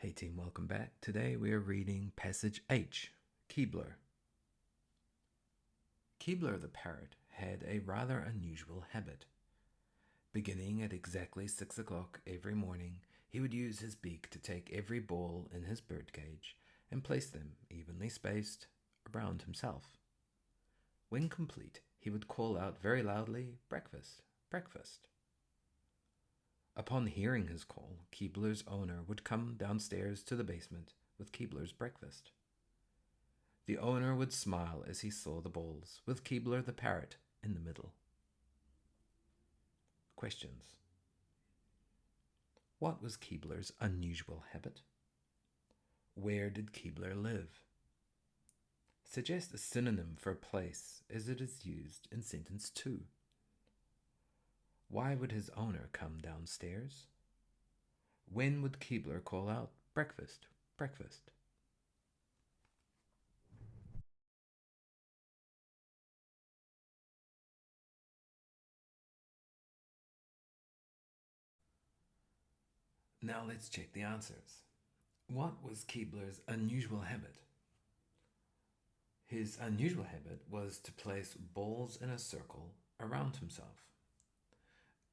Hey team, welcome back. Today we are reading passage H, Keebler. Keebler the parrot had a rather unusual habit. Beginning at exactly 6 o'clock every morning, he would use his beak to take every ball in his birdcage and place them, evenly spaced, around himself. When complete, he would call out very loudly, "Breakfast, breakfast." Upon hearing his call, Keebler's owner would come downstairs to the basement with Keebler's breakfast. The owner would smile as he saw the balls, with Keebler the parrot in the middle. Questions. What was Keebler's unusual habit? Where did Keebler live? Suggest a synonym for place as it is used in sentence 2. Why would his owner come downstairs? When would Keebler call out, "Breakfast, breakfast"? Now let's check the answers. What was Keebler's unusual habit? His unusual habit was to place balls in a circle around himself.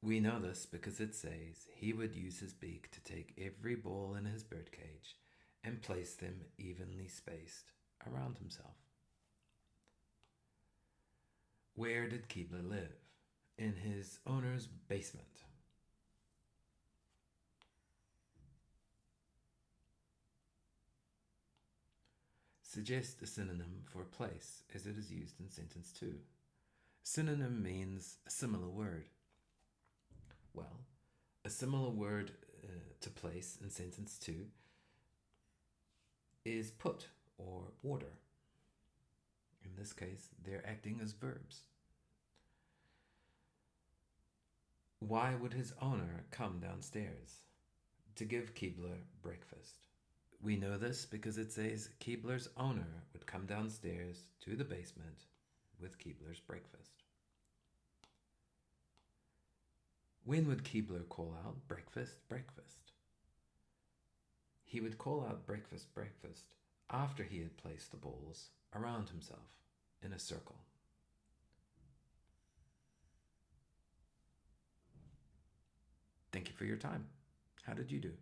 We know this because it says he would use his beak to take every ball in his birdcage and place them evenly spaced around himself. Where did Keebler live? In his owner's basement. Suggest a synonym for place as it is used in sentence 2. Synonym means a similar word. Well, a similar word to place in sentence 2 is put or order. In this case, they're acting as verbs. Why would his owner come downstairs? To give Keebler breakfast. We know this because it says Keebler's owner would come downstairs to the basement with Keebler's breakfast. When would Keebler call out, "Breakfast, breakfast"? He would call out "Breakfast, breakfast" after he had placed the balls around himself in a circle. Thank you for your time. How did you do?